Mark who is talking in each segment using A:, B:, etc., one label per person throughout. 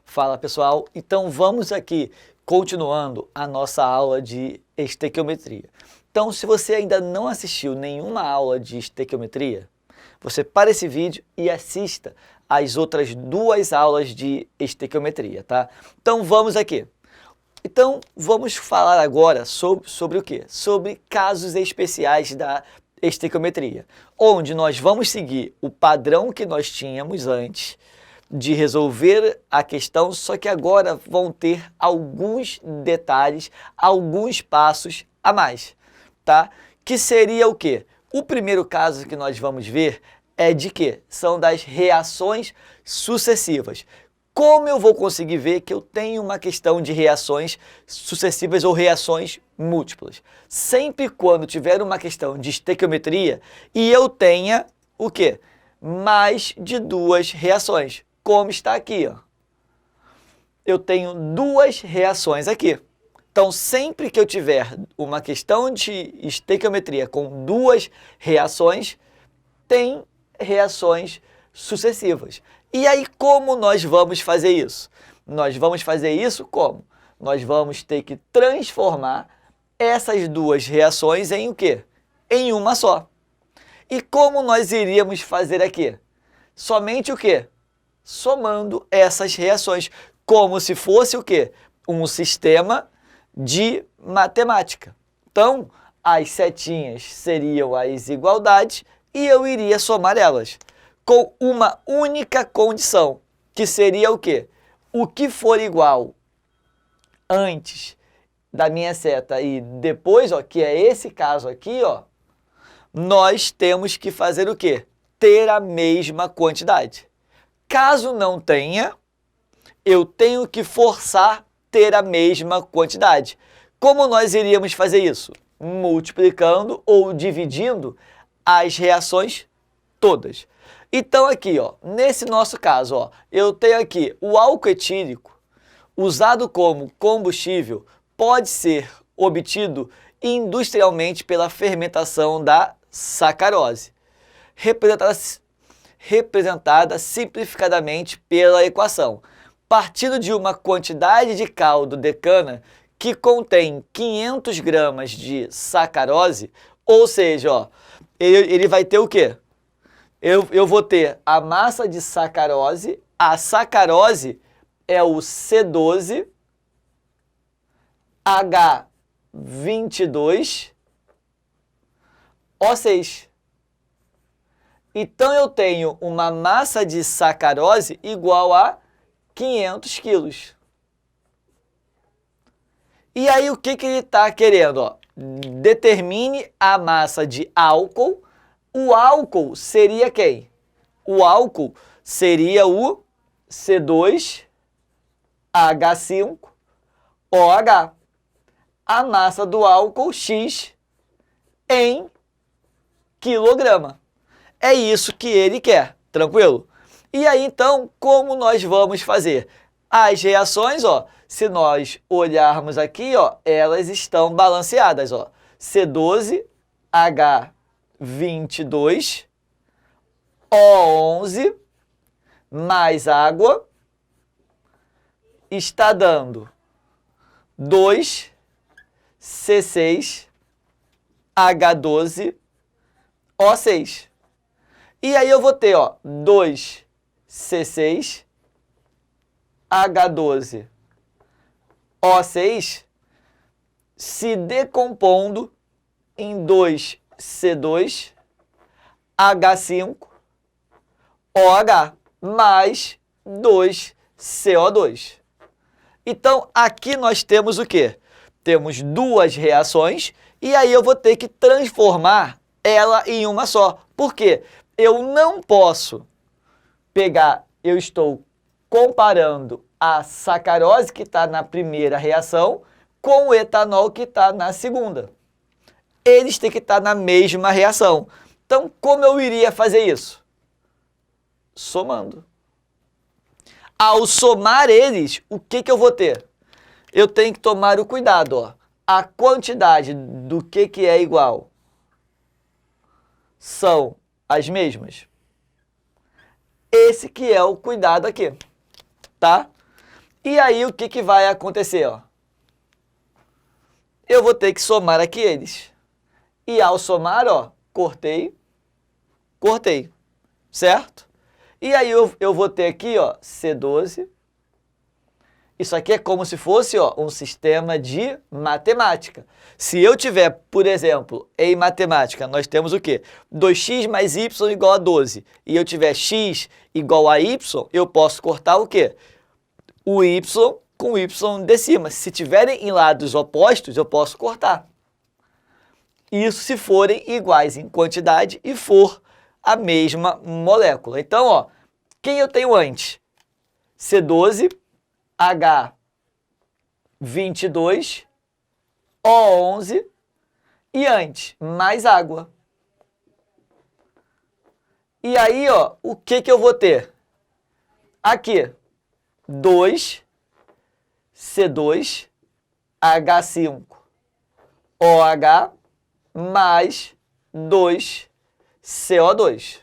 A: Fala pessoal, então vamos aqui continuando a nossa aula de estequiometria. Então se você ainda não assistiu nenhuma aula de estequiometria, você para esse vídeo e assista as outras 2 aulas de estequiometria, tá? Então vamos aqui. Então vamos falar agora sobre o quê? Sobre casos especiais da estequiometria, onde nós vamos seguir o padrão que nós tínhamos antes de resolver a questão, só que agora vão ter alguns detalhes, alguns passos a mais, tá? Que seria o quê? O primeiro caso que nós vamos ver é de quê? São das reações sucessivas. Como eu vou conseguir ver que eu tenho uma questão de reações sucessivas ou reações múltiplas? Sempre quando tiver uma questão de estequiometria e eu tenha o quê? Mais de 2 reações, como está aqui, ó. Eu tenho 2 reações aqui. Então, sempre que eu tiver uma questão de estequiometria com 2 reações, tem reações sucessivas. E aí, como nós vamos fazer isso? Nós vamos fazer isso como? Nós vamos ter que transformar essas 2 reações em o quê? Em uma só. E como nós iríamos fazer aqui? Somente o quê? Somando essas reações, como se fosse o quê? Um sistema de matemática. Então, as setinhas seriam as igualdades e eu iria somar elas, com uma única condição, que seria o quê? O que for igual antes da minha seta e depois, ó, que é esse caso aqui, ó, nós temos que fazer o quê? Ter a mesma quantidade. Caso não tenha, eu tenho que forçar ter a mesma quantidade. Como nós iríamos fazer isso? Multiplicando ou dividindo as reações todas. Então aqui, ó, nesse nosso caso, ó, eu tenho aqui o álcool etílico usado como combustível pode ser obtido industrialmente pela fermentação da sacarose, representada simplificadamente pela equação. Partindo de uma quantidade de caldo de cana que contém 500 gramas de sacarose, ou seja, ó, ele vai ter o quê? Eu vou ter a massa de sacarose, a sacarose é o C12H22O6. Então, eu tenho uma massa de sacarose igual a 500 quilos. E aí, o que ele está querendo? Ó? Determine a massa de álcool. O álcool seria quem? O álcool seria o C2H5OH. A massa do álcool X em quilograma. É isso que ele quer, tranquilo? E aí, então, como nós vamos fazer? As reações, ó, se nós olharmos aqui, ó, elas estão balanceadas, ó. C12H22O11 mais água está dando 2C6H12O6. E aí eu vou ter, ó, 2C6H12O6 se decompondo em 2C2H5OH mais 2CO2. Então, aqui nós temos o quê? Temos 2 reações e aí eu vou ter que transformar ela em uma só. Por quê? Eu não posso pegar, eu estou comparando a sacarose que está na primeira reação com o etanol que está na segunda. Eles têm que estar na mesma reação. Então, como eu iria fazer isso? Somando. Ao somar eles, o que eu vou ter? Eu tenho que tomar o cuidado, ó. A quantidade do que é igual são as mesmas. Esse que é o cuidado aqui. tá? E aí, o que vai acontecer, ó? Eu vou ter que somar aqui eles. E ao somar, ó, cortei, certo? E aí eu vou ter aqui, ó, C12. Isso aqui é como se fosse, ó, um sistema de matemática. Se eu tiver, por exemplo, em matemática, nós temos o quê? 2x mais y igual a 12. E eu tiver x igual a y, eu posso cortar o quê? O y com o y de cima. Se tiverem em lados opostos, eu posso cortar. Isso se forem iguais em quantidade e for a mesma molécula. Então, ó, quem eu tenho antes? C12, H22, O11 e antes, mais água. E aí, ó, o que eu vou ter? Aqui, 2, C2, H5, OH, mais 2, CO2.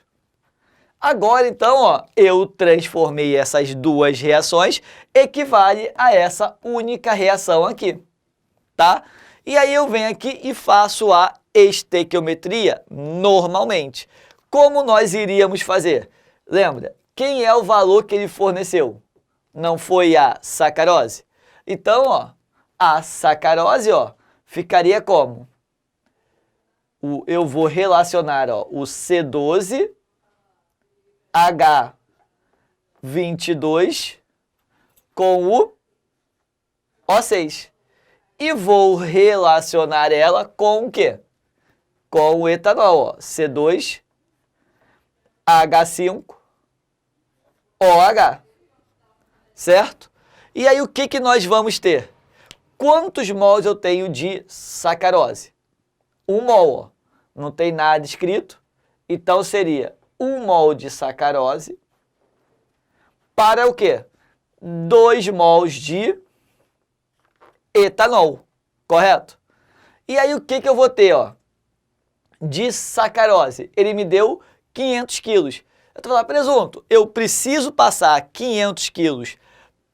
A: Agora, então, ó, eu transformei essas duas reações, equivale a essa única reação aqui, tá? E aí eu venho aqui e faço a estequiometria normalmente. Como nós iríamos fazer? Lembra, quem é o valor que ele forneceu? Não foi a sacarose? Então, ó, a sacarose, ó, ficaria como? Eu vou relacionar, ó, o C12, H22 com o O6. E vou relacionar ela com o quê? Com o etanol, ó, C2, H5, OH, certo? E aí o que nós vamos ter? Quantos mols eu tenho de sacarose? 1 mol, ó. Não tem nada escrito, então seria 1 mol de sacarose para o quê? 2 mols de etanol, correto? E aí o que eu vou ter, ó? De sacarose, ele me deu 500 quilos. Eu estou falando, presunto, eu preciso passar 500 quilos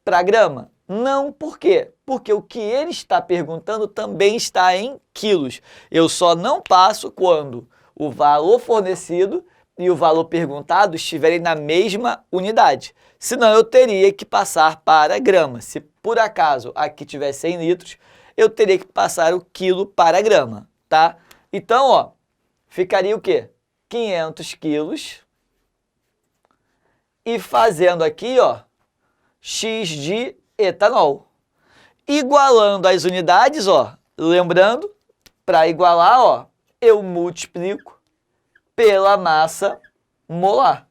A: para grama? Não, por quê? Porque o que ele está perguntando também está em quilos. Eu só não passo quando o valor fornecido e o valor perguntado estiverem na mesma unidade. Senão eu teria que passar para grama. Se por acaso aqui tiver 100 litros, eu teria que passar o quilo para grama, tá? Então, ó, ficaria o quê? 500 quilos e fazendo aqui, ó, X de etanol. Igualando as unidades, ó, lembrando, para igualar, ó, eu multiplico pela massa molar.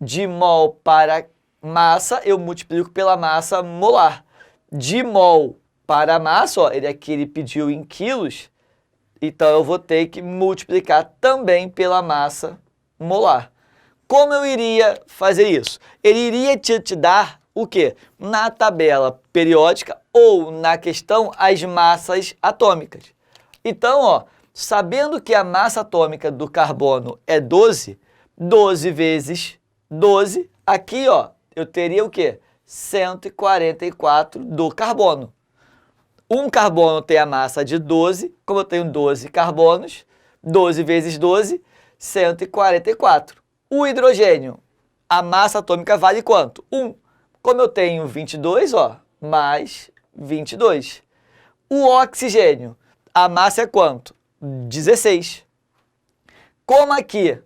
A: De mol para massa, eu multiplico pela massa molar. De mol para massa, ó, ele pediu em quilos, então eu vou ter que multiplicar também pela massa molar. Como eu iria fazer isso? Ele iria te dar o quê? Na tabela periódica ou na questão as massas atômicas. Então, ó, sabendo que a massa atômica do carbono é 12, 12 vezes 12, aqui, ó, eu teria o quê? 144 do carbono. Um carbono tem a massa de 12, como eu tenho 12 carbonos, 12 vezes 12, 144. O hidrogênio, a massa atômica vale quanto? 1. Como eu tenho 22, ó, mais 22. O oxigênio, a massa é quanto? 16. Como aqui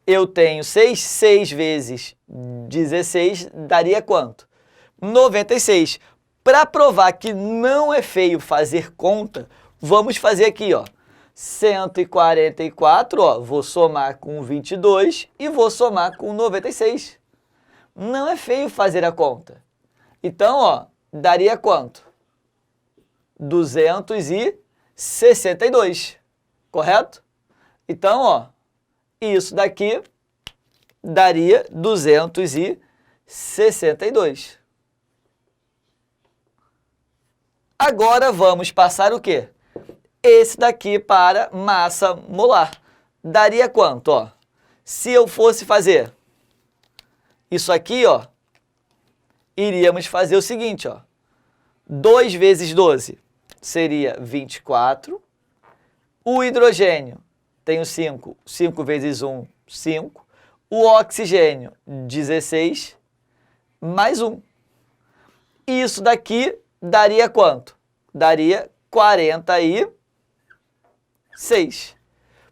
A: eu tenho 6, 6 vezes 16 daria quanto? 96. Para provar que não é feio fazer conta, vamos fazer aqui, ó, 144, ó, vou somar com 22 e vou somar com 96. Não é feio fazer a conta. Então, ó, daria quanto? 262, correto? Então, ó, isso daqui daria 262. Agora vamos passar o quê? Esse daqui para massa molar. Daria quanto, ó? Se eu fosse fazer isso aqui, ó, iríamos fazer o seguinte, ó. 2 vezes 12 seria 24. O hidrogênio tem o 5. 5 vezes 1, 5. O oxigênio, 16, mais 1. Isso daqui daria quanto? Daria 46.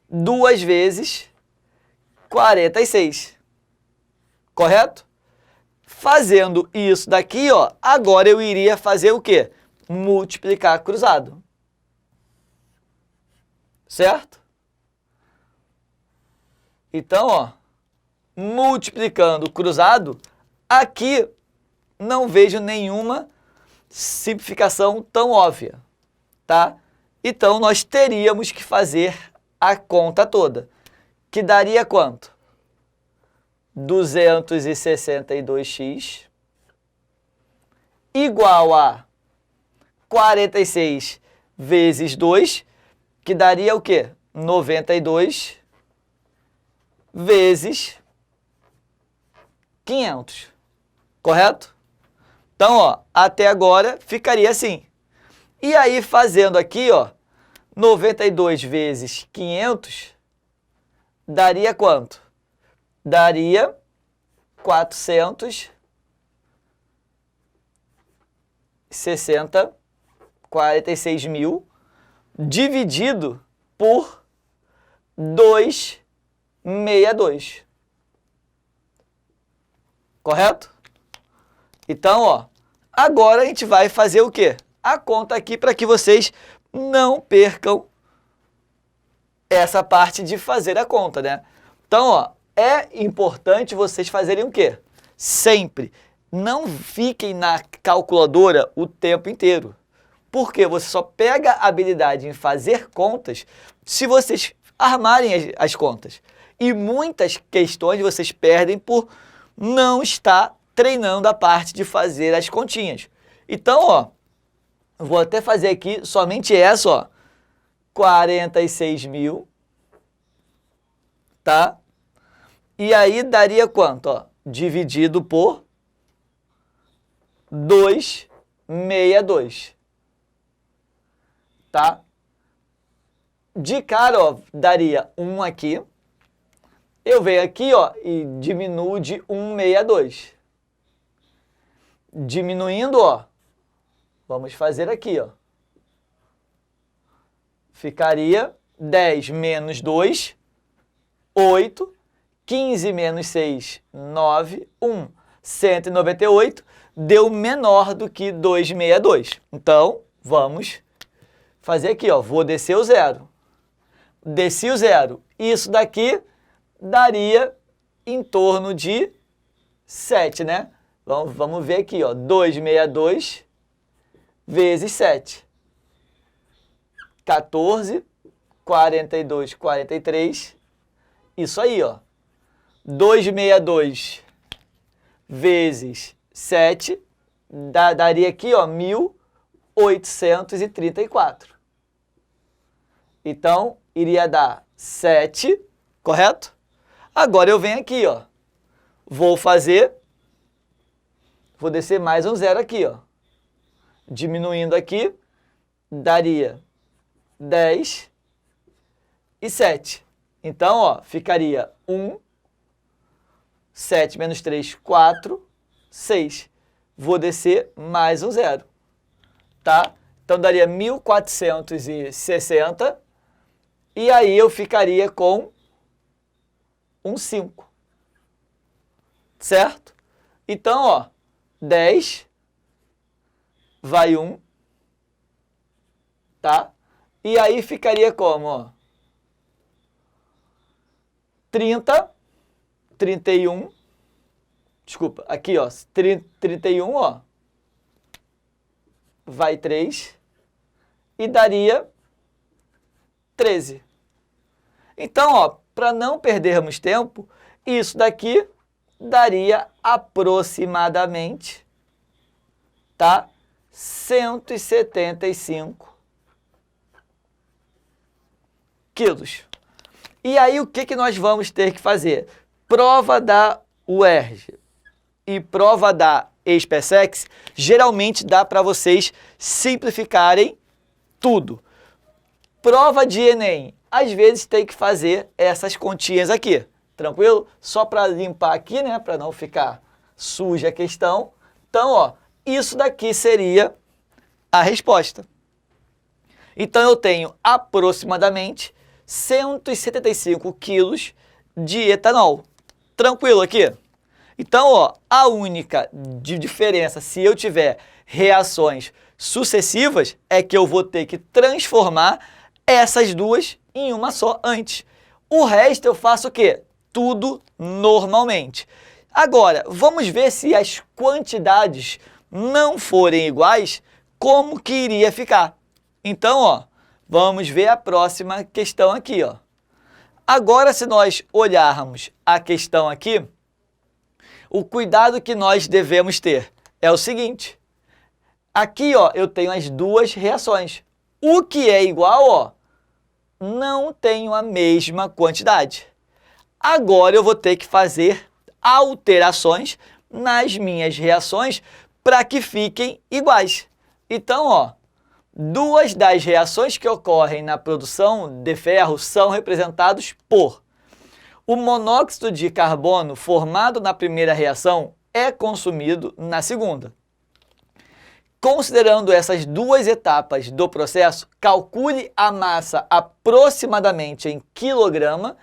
A: 2 vezes 46. Correto? Fazendo isso daqui, ó, agora eu iria fazer o quê? Multiplicar cruzado. Certo? Então, ó, multiplicando cruzado, aqui não vejo nenhuma simplificação tão óbvia, tá? Então, nós teríamos que fazer a conta toda, que daria quanto? 262x igual a 46 vezes 2, que daria o quê? 92 vezes 500, correto? Então, ó, até agora ficaria assim. E aí, fazendo aqui, ó, 92 vezes 500, daria quanto? Daria 46 mil, dividido por 262. Correto? Então, ó, agora a gente vai fazer o quê? A conta aqui para que vocês não percam essa parte de fazer a conta, né? Então, ó, é importante vocês fazerem o quê? Sempre. Não fiquem na calculadora o tempo inteiro. Porque você só pega a habilidade em fazer contas se vocês armarem as contas. E muitas questões vocês perdem por não estar treinando a parte de fazer as continhas. Então, ó, vou até fazer aqui somente essa, ó, 46 mil, tá? E aí daria quanto, ó? Dividido por 262, tá? De cara, ó, daria 1 aqui. Eu venho aqui, ó, e diminuo de 162. Diminuindo, ó, vamos fazer aqui, ó. Ficaria 10 menos 2, 8. 15 menos 6, 9, 1, 198, deu menor do que 262. Então, vamos fazer aqui, ó, vou descer o zero. Desci o zero. Isso daqui daria em torno de 7, né? Vamos ver aqui, ó, 262 vezes 7. 14, 42, 43. Isso aí, ó. 262 vezes 7 daria aqui, ó, 1.834. Então, iria dar 7, correto? Agora eu venho aqui, ó. Vou descer mais um zero aqui, ó. Diminuindo aqui, daria 10 e 7. Então, ó, ficaria 1, 7 menos 3, 4, 6. Vou descer mais um zero, tá? Então, daria 1.460. E aí, eu ficaria com um 5. Certo? Então, ó, 10 vai 1, tá? E aí, ficaria como, ó? 30, 31, desculpa, aqui, ó, 31, ó, vai 3 e daria 13. Então, ó, para não perdermos tempo, isso daqui daria aproximadamente, tá? 175 quilos. E aí, o que nós vamos ter que fazer? Prova da UERJ e prova da SpaceX, geralmente dá para vocês simplificarem tudo. Prova de Enem, às vezes tem que fazer essas continhas aqui, tranquilo? Só para limpar aqui, né, para não ficar suja a questão. Então, ó, isso daqui seria a resposta. Então, eu tenho aproximadamente 175 quilos de etanol. Tranquilo aqui? Então, ó, a única diferença, se eu tiver reações sucessivas, é que eu vou ter que transformar essas duas em uma só antes. O resto eu faço o quê? Tudo normalmente. Agora, vamos ver se as quantidades não forem iguais, como que iria ficar. Então, ó, vamos ver a próxima questão aqui, ó. Agora, se nós olharmos a questão aqui, o cuidado que nós devemos ter é o seguinte. Aqui, ó, eu tenho as duas reações. O que é igual, ó, não tenho a mesma quantidade. Agora eu vou ter que fazer alterações nas minhas reações para que fiquem iguais. Então, ó, duas das reações que ocorrem na produção de ferro são representados por: o monóxido de carbono formado na primeira reação é consumido na segunda. Considerando essas duas etapas do processo, calcule a massa aproximadamente em quilograma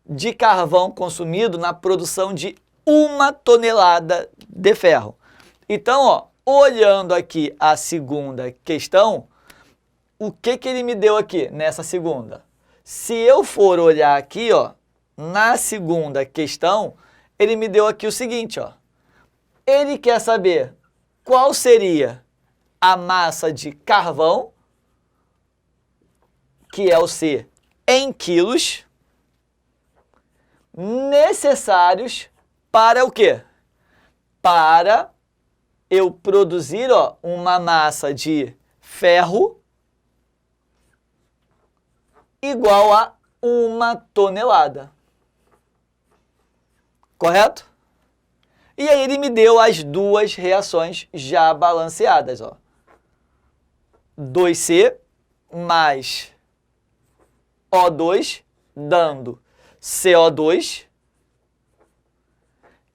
A: de carvão consumido na produção de 1 tonelada de ferro. Então, ó, olhando aqui a segunda questão, o que ele me deu aqui nessa segunda? Se eu for olhar aqui, ó, na segunda questão, ele me deu aqui o seguinte, ó. Ele quer saber qual seria a massa de carvão, que é o C, em quilos, necessários para o quê? Para eu produzir, ó, uma massa de ferro igual a 1 tonelada. Correto? E aí ele me deu as duas reações já balanceadas, ó. 2C mais O2 dando CO2.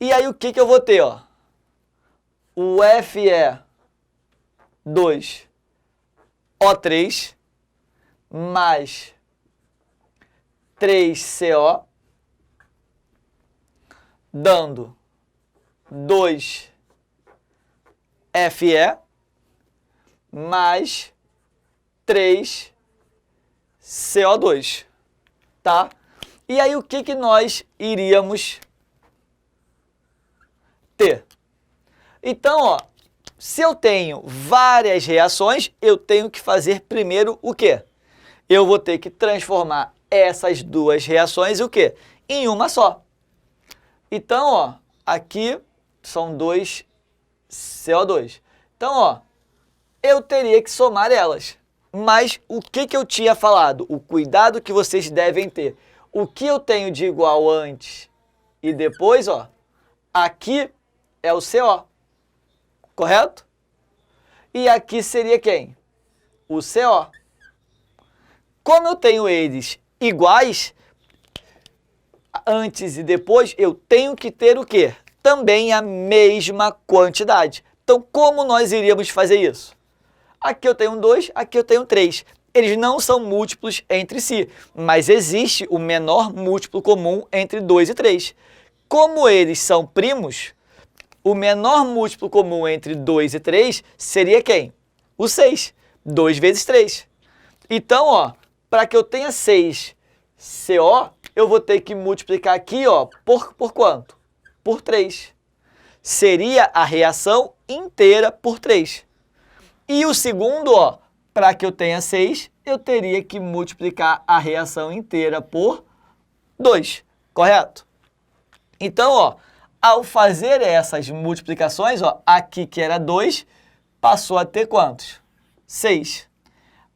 A: E aí o que eu vou ter, ó? O Fe2O3 mais 3CO dando 2Fe mais 3CO2, tá? E aí o que nós iríamos ter? Então, ó, se eu tenho várias reações, eu tenho que fazer primeiro o quê? Eu vou ter que transformar essas duas reações o quê? Em uma só. Então, ó, aqui são 2 CO2. Então, ó, eu teria que somar elas. Mas o que eu tinha falado? O cuidado que vocês devem ter. O que eu tenho de igual antes e depois, ó, aqui é o CO. Correto? E aqui seria quem? O CO. Como eu tenho eles iguais, antes e depois, eu tenho que ter o quê? Também a mesma quantidade. Então, como nós iríamos fazer isso? Aqui eu tenho 2, aqui eu tenho 3. Eles não são múltiplos entre si, mas existe o menor múltiplo comum entre 2 e 3. Como eles são primos, o menor múltiplo comum entre 2 e 3 seria quem? O 6. 2 vezes 3. Então, ó, para que eu tenha 6CO, eu vou ter que multiplicar aqui, ó, por quanto? Por 3. Seria a reação inteira por 3. E o segundo, ó, para que eu tenha 6, eu teria que multiplicar a reação inteira por 2, correto? Então, ó, ao fazer essas multiplicações, ó, aqui que era 2, passou a ter quantos? 6.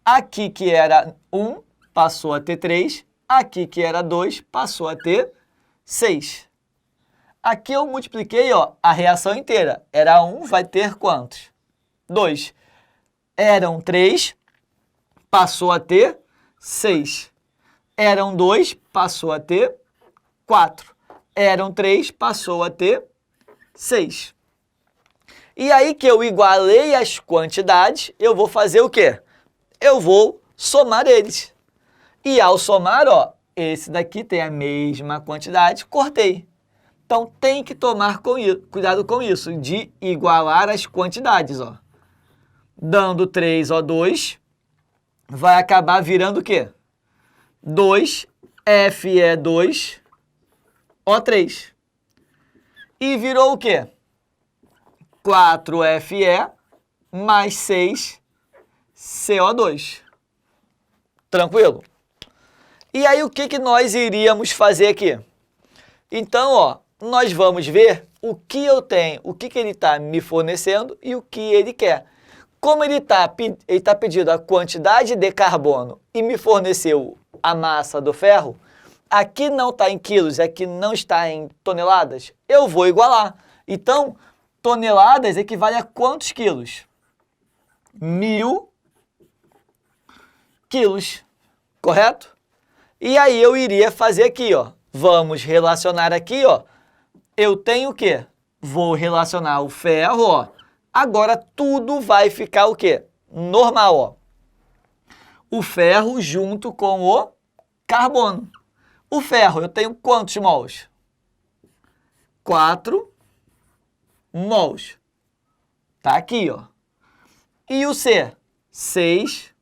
A: Aqui que era 1, passou a ter 3. Aqui que era 2, passou a ter 6. Aqui eu multipliquei, ó, a reação inteira. Era 1, vai ter quantos? 2. Eram 3, passou a ter 6. Eram 2, passou a ter 4. Eram 3, passou a ter 6. E aí que eu igualei as quantidades, eu vou fazer o quê? Eu vou somar eles. E ao somar, ó, esse daqui tem a mesma quantidade, cortei. Então, tem que tomar cuidado com isso, de igualar as quantidades, ó. Dando 3O2, vai acabar virando o quê? 2Fe2O3. E virou o quê? 4Fe mais 6CO2. Tranquilo? E aí, o que nós iríamos fazer aqui? Então, ó, nós vamos ver o que eu tenho, o que ele está me fornecendo e o que ele quer. Como ele tá pedindo a quantidade de carbono e me forneceu a massa do ferro, aqui não está em quilos, aqui não está em toneladas, eu vou igualar. Então, toneladas equivale a quantos quilos? 1.000 quilos, correto? E aí eu iria fazer aqui, ó. Vamos relacionar aqui, ó. Eu tenho o quê? Vou relacionar o ferro, ó. Agora tudo vai ficar o quê? Normal, ó. O ferro junto com o carbono. O ferro, eu tenho quantos mols? 4 mols. Tá aqui, ó. E o C? 6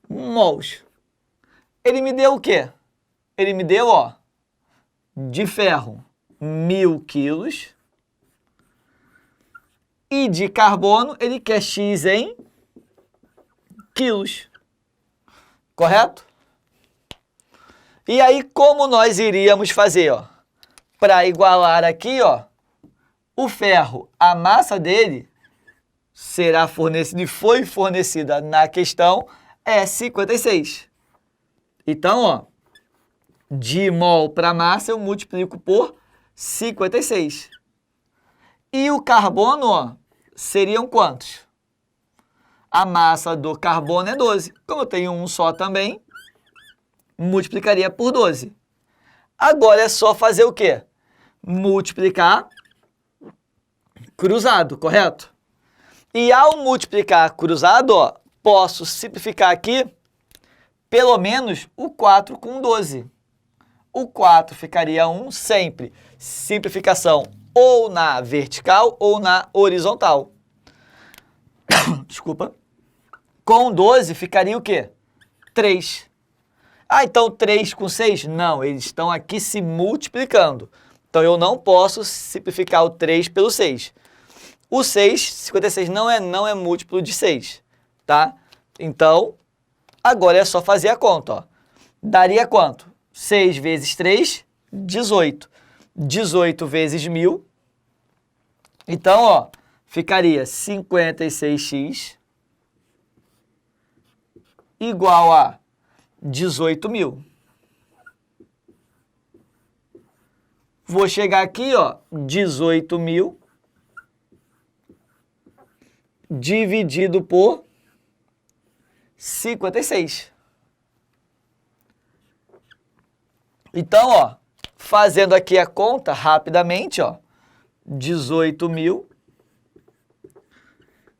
A: mols. Ele me deu o quê? Ele me deu, ó, de ferro, 1.000 quilos. E de carbono, ele quer X em quilos. Correto? E aí, como nós iríamos fazer, ó? Para igualar aqui, ó, o ferro, a massa dele será fornecida e foi fornecida na questão é 56. Então, ó, de mol para massa eu multiplico por 56. E o carbono, ó, seriam quantos? A massa do carbono é 12. Como eu tenho um só também, multiplicaria por 12. Agora é só fazer o quê? Multiplicar cruzado, correto? E ao multiplicar cruzado, ó, posso simplificar aqui pelo menos o 4 com 12. O 4 ficaria 1 sempre. Simplificação ou na vertical ou na horizontal. Desculpa. Com 12 ficaria o quê? 3. Ah, então 3 com 6? Não, eles estão aqui se multiplicando. Então, eu não posso simplificar o 3 pelo 6. O 6, 56, não é múltiplo de 6, tá? Então, agora é só fazer a conta, ó. Daria quanto? 6 vezes 3, 18. 18 vezes 1.000. Então, ó, ficaria 56x igual a 18.000. Vou chegar aqui, ó, 18.000 dividido por 56. Então, ó, fazendo aqui a conta rapidamente, ó, 18.000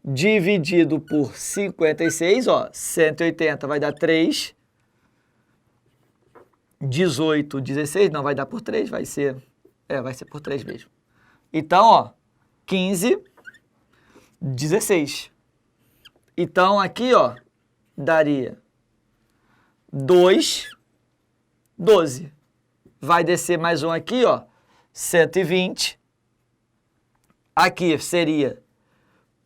A: dividido por 56, ó, 180 vai dar 3. 18, 16, não vai dar por 3, vai ser por 3 mesmo. Então, ó, 15, 16. Então, aqui, ó, daria 2, 12. Vai descer mais um aqui, ó, 120. Aqui seria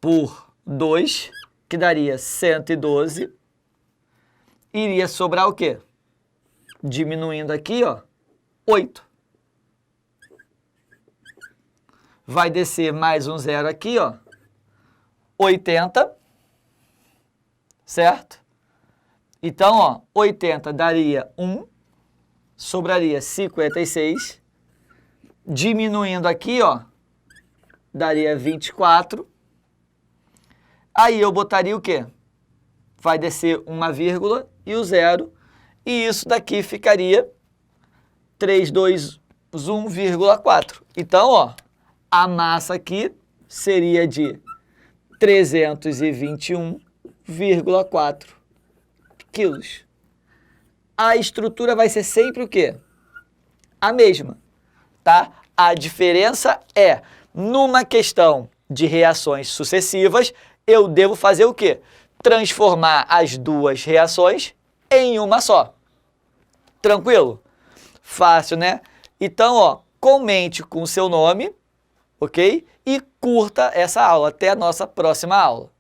A: por 2, que daria 112. Iria sobrar o quê? Diminuindo aqui, ó, 8. Vai descer mais um zero aqui, ó, 80, certo? Então, ó, 80 daria 1, sobraria 56, Diminuindo aqui, ó, daria 24. Aí eu botaria o quê? Vai descer uma vírgula e o zero. E isso daqui ficaria 321,4. Então, ó, a massa aqui seria de 321,4 quilos. A estrutura vai ser sempre o quê? A mesma, tá? A diferença é, numa questão de reações sucessivas, eu devo fazer o quê? Transformar as duas reações em uma só. Tranquilo? Fácil, né? Então, ó, comente com o seu nome, ok? E curta essa aula. Até a nossa próxima aula.